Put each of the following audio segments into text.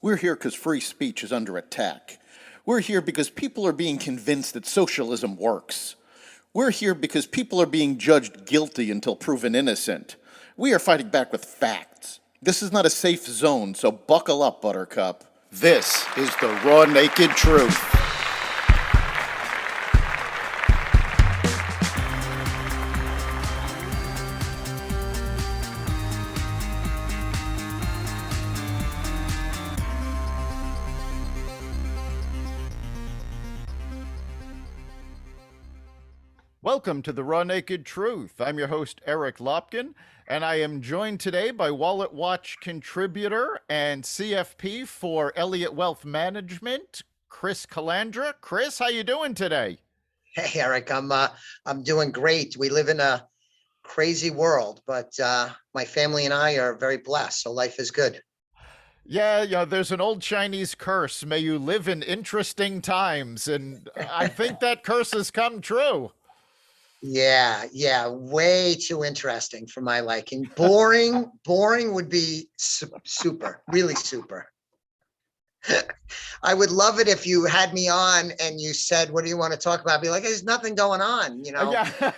We're here because free speech is under attack. We're here because people are being convinced that socialism works. We're here because people are being judged guilty until proven innocent. We are fighting back with facts. This is not a safe zone, so buckle up, Buttercup. This is the raw, naked truth. Welcome to the Raw Naked Truth. I'm your host, Eric Lopkin, and I am joined today by Wallet Watch contributor and CFP for Elliott Wealth Management, Chris Calandra. Chris, how you doing today? Hey, Eric, I'm doing great. We live in a crazy world, but my family and I are very blessed, so life is good. Yeah, there's an old Chinese curse. May you live in interesting times, and I think that curse has come true. Yeah, way too interesting for my liking. Boring would be super, really super. I would love it if you had me on and you said, "What do you want to talk about?" I'd be like, "There's nothing going on," you know. Yeah,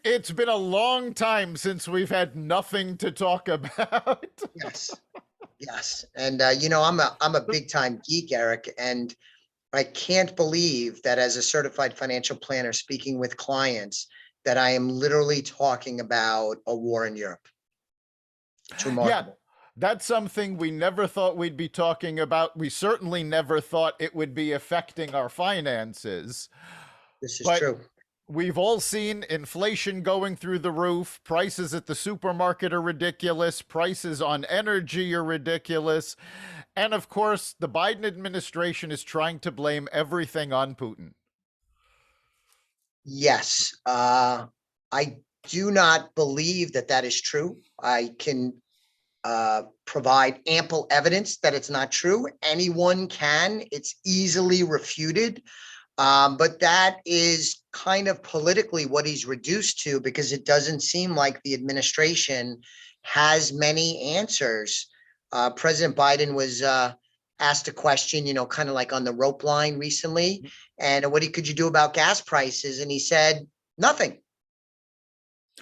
it's been a long time since we've had nothing to talk about. Yes, and I'm a big time geek, Eric, and I can't believe that as a certified financial planner speaking with clients that I am literally talking about a war in Europe. It's Yeah, remarkable. that's something we never thought we'd be talking about. We certainly never thought it would be affecting our finances. This is But true. we've all seen inflation going through the roof. Prices at the supermarket are ridiculous. Prices on energy are ridiculous. And of course, the Biden administration is trying to blame everything on Putin. Yes, I do not believe that that is true. I can provide ample evidence that it's not true. Anyone can. It's easily refuted. But that is kind of politically what he's reduced to because it doesn't seem like the administration has many answers. President Biden was asked a question, kind of like on the rope line recently. And could you do about gas prices? And he said, nothing.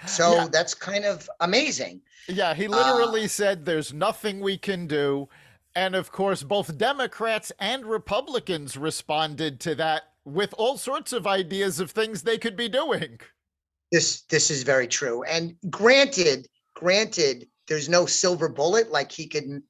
So that's kind of amazing. Yeah, he literally said there's nothing we can do. And of course, both Democrats and Republicans responded to that with all sorts of ideas of things they could be doing. This is very true. And granted, there's no silver bullet, like he could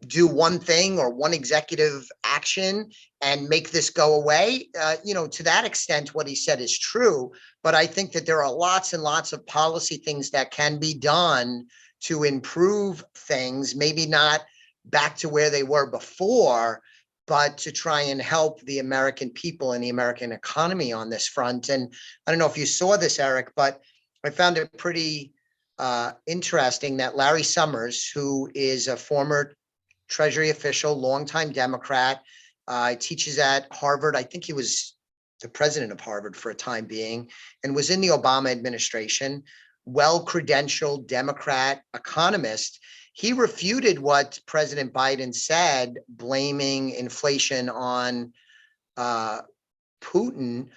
do one thing or one executive action and make this go away. To that extent, what he said is true. But I think that there are lots and lots of policy things that can be done to improve things, maybe not back to where they were before, but to try and help the American people and the American economy on this front. And I don't know if you saw this, Eric, but I found it pretty interesting that Larry Summers, who is a former Treasury official, longtime Democrat, teaches at Harvard. I think he was the president of Harvard for a time being, and was in the Obama administration, well-credentialed Democrat economist. He refuted what President Biden said, blaming inflation on Putin.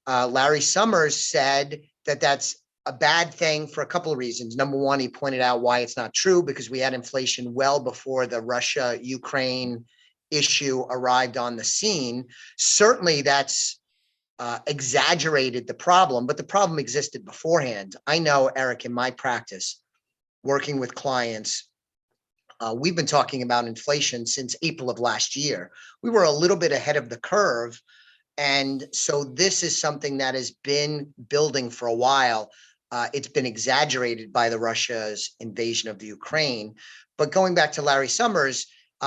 Larry Summers said that that's a bad thing for a couple of reasons. Number one, he pointed out why it's not true, because we had inflation well before the Russia-Ukraine issue arrived on the scene. Certainly that's exaggerated the problem, but the problem existed beforehand. I know, Eric, in my practice, working with clients, we've been talking about inflation since April of last year. We were a little bit ahead of the curve. And so this is something that has been building for a while. It's been exaggerated by the Russia's invasion of the Ukraine. But going back to Larry Summers,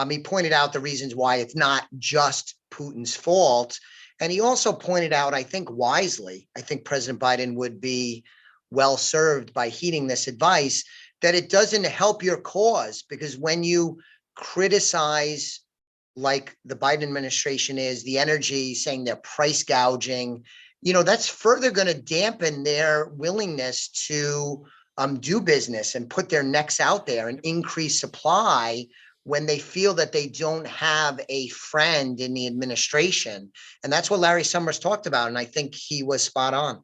he pointed out the reasons why it's not just Putin's fault. And he also pointed out, I think wisely, I think President Biden would be well served by heeding this advice, that it doesn't help your cause, because when you criticize, like the Biden administration is, the energy, saying they're price gouging, that's further going to dampen their willingness to do business and put their necks out there and increase supply when they feel that they don't have a friend in the administration. And that's what Larry Summers talked about. And I think he was spot on.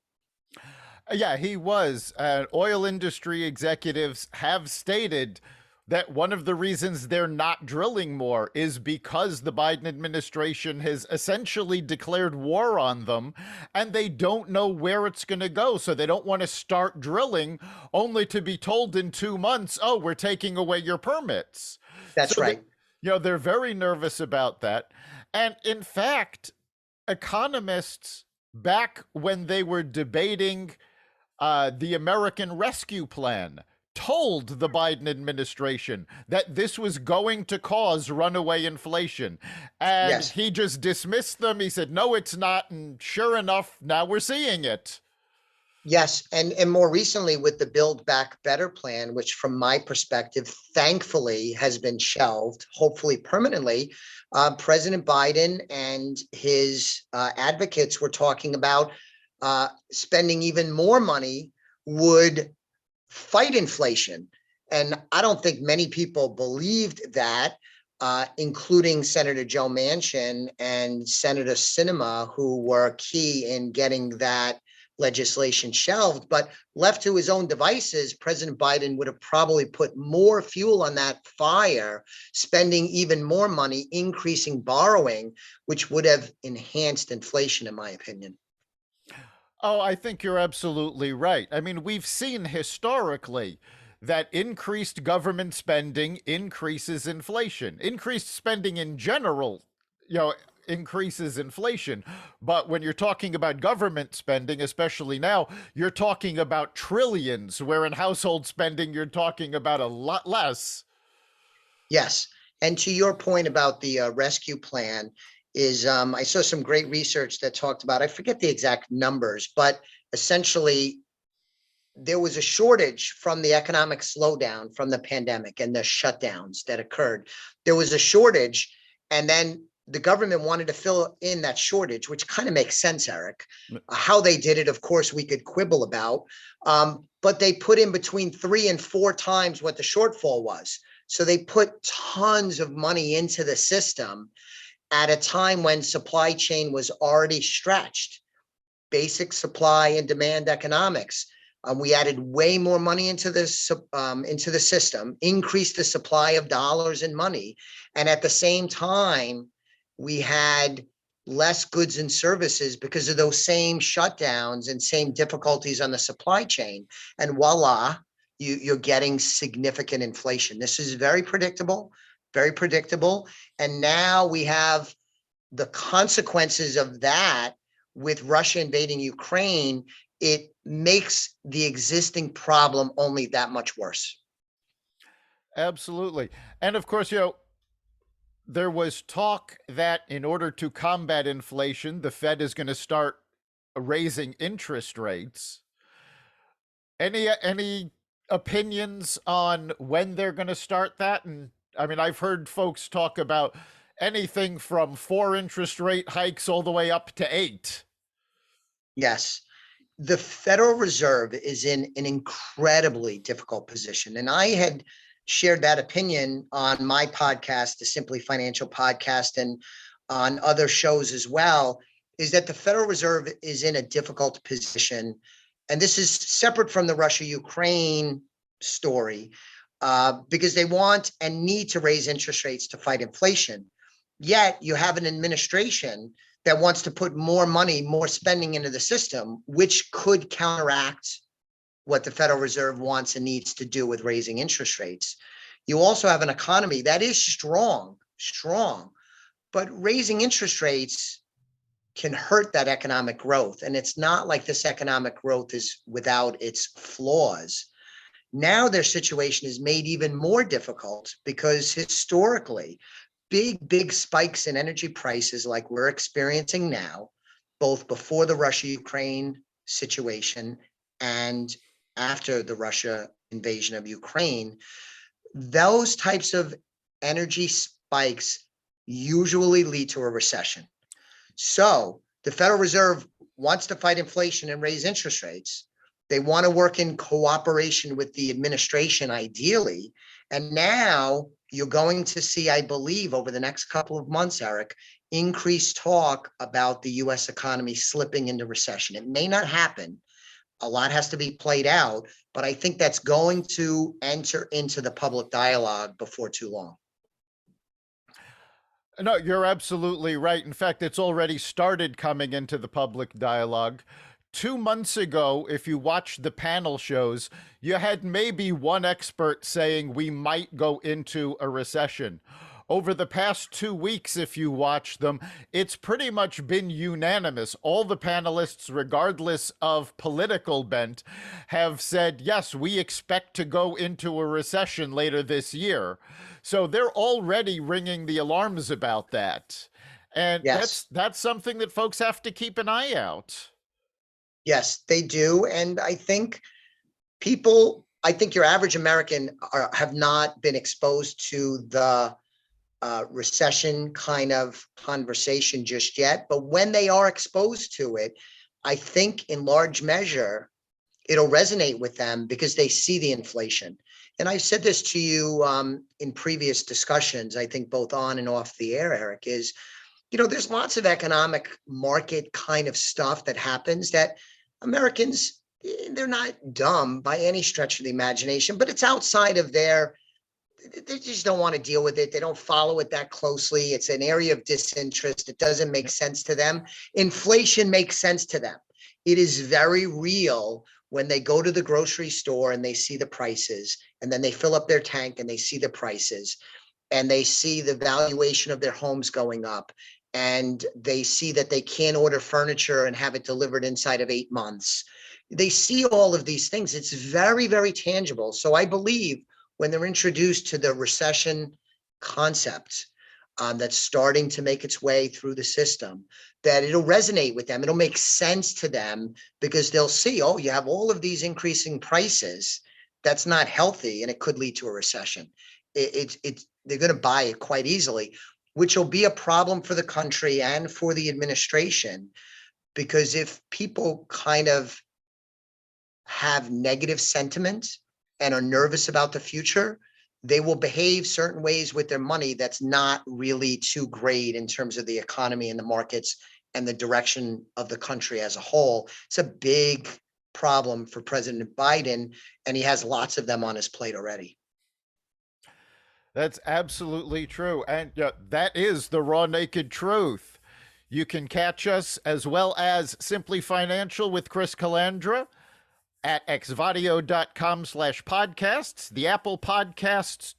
Yeah, he was. Oil industry executives have stated that one of the reasons they're not drilling more is because the Biden administration has essentially declared war on them and they don't know where it's going to go. So they don't want to start drilling only to be told in 2 months, oh, we're taking away your permits. That's right. They're very nervous about that. And in fact, economists, back when they were debating the American Rescue Plan, told the Biden administration that this was going to cause runaway inflation. And Yes. he just dismissed them. He said, no, it's not. And sure enough, now we're seeing it. Yes, and more recently with the Build Back Better plan, which from my perspective, thankfully has been shelved, hopefully permanently. President Biden and his advocates were talking about spending even more money would fight inflation. And I don't think many people believed that, including Senator Joe Manchin and Senator Sinema, who were key in getting that legislation shelved. But left to his own devices, President Biden would have probably put more fuel on that fire, spending even more money, increasing borrowing, which would have enhanced inflation, in my opinion. Oh, I think you're absolutely right. I mean, we've seen historically that increased government spending increases inflation. Increased spending in general, increases inflation. But when you're talking about government spending, especially now, you're talking about trillions, where in household spending, you're talking about a lot less. Yes. And to your point about the rescue plan, is I saw some great research that talked about, I forget the exact numbers, but essentially there was a shortage from the economic slowdown from the pandemic and the shutdowns that occurred. There was a shortage, and then the government wanted to fill in that shortage, which kind of makes sense, Eric. How they did it, of course, we could quibble about, but they put in between 3 and 4 times what the shortfall was. So they put tons of money into the system at a time when supply chain was already stretched. Basic supply and demand economics. We added way more money into the system, increased the supply of dollars and money, and at the same time, we had less goods and services because of those same shutdowns and same difficulties on the supply chain. And voila, you're getting significant inflation. This is very predictable, very predictable. And now we have the consequences of that with Russia invading Ukraine. It makes the existing problem only that much worse. Absolutely. And of course, there was talk that in order to combat inflation, the Fed is going to start raising interest rates. Any opinions on when they're going to start that? And I mean, I've heard folks talk about anything from 4 interest rate hikes all the way up to 8. Yes. The Federal Reserve is in an incredibly difficult position. And I had shared that opinion on my podcast, the Simply Financial podcast, and on other shows as well, is that the Federal Reserve is in a difficult position. And this is separate from the Russia-Ukraine story, because they want and need to raise interest rates to fight inflation. Yet you have an administration that wants to put more money, more spending into the system, which could counteract what the Federal Reserve wants and needs to do with raising interest rates. You also have an economy that is strong, but raising interest rates can hurt that economic growth. And it's not like this economic growth is without its flaws. Now their situation is made even more difficult because historically, big spikes in energy prices like we're experiencing now, both before the Russia-Ukraine situation and after the Russia invasion of Ukraine, those types of energy spikes usually lead to a recession. So the Federal Reserve wants to fight inflation and raise interest rates. They want to work in cooperation with the administration, ideally. And now you're going to see, I believe, over the next couple of months, Eric, increased talk about the US economy slipping into recession. It may not happen. A lot has to be played out, but I think that's going to enter into the public dialogue before too long. No, you're absolutely right. In fact, it's already started coming into the public dialogue. 2 months ago, if you watched the panel shows, you had maybe one expert saying we might go into a recession. Over the past 2 weeks, if you watch them, it's pretty much been unanimous. All the panelists, regardless of political bent, have said, yes, we expect to go into a recession later this year. So they're already ringing the alarms about that. And Yes. that's something that folks have to keep an eye out. Yes, they do. And I think your average American have not been exposed to the recession kind of conversation just yet. But when they are exposed to it, I think in large measure, it'll resonate with them because they see the inflation. And I said this to you in previous discussions, I think both on and off the air, Eric, is, there's lots of economic market kind of stuff that happens that Americans, they're not dumb by any stretch of the imagination, but it's outside of they just don't want to deal with it. They don't follow it that closely. It's an area of disinterest. It doesn't make sense to them. Inflation makes sense to them. It is very real when they go to the grocery store and they see the prices, and then they fill up their tank and they see the prices, and they see the valuation of their homes going up, and they see that they can't order furniture and have it delivered inside of 8 months. They see all of these things. It's very, very tangible. So I believe when they're introduced to the recession concept that's starting to make its way through the system, that it'll resonate with them. It'll make sense to them because they'll see, oh, you have all of these increasing prices. That's not healthy, and it could lead to a recession. They're going to buy it quite easily, which will be a problem for the country and for the administration, because if people kind of have negative sentiment and are nervous about the future, they will behave certain ways with their money that's not really too great in terms of the economy and the markets and the direction of the country as a whole. It's a big problem for President Biden, and he has lots of them on his plate already. That's absolutely true. And that is the raw, naked truth. You can catch us as well as Simply Financial with Chris Calandra at xvadio.com/podcasts, the Apple Podcasts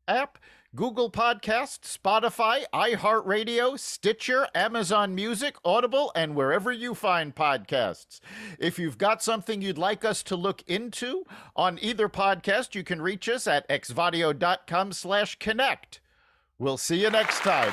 app, Google Podcasts, Spotify, iHeartRadio, Stitcher, Amazon Music, Audible, and wherever you find podcasts. If you've got something you'd like us to look into on either podcast, you can reach us at xvadio.com/connect. We'll see you next time.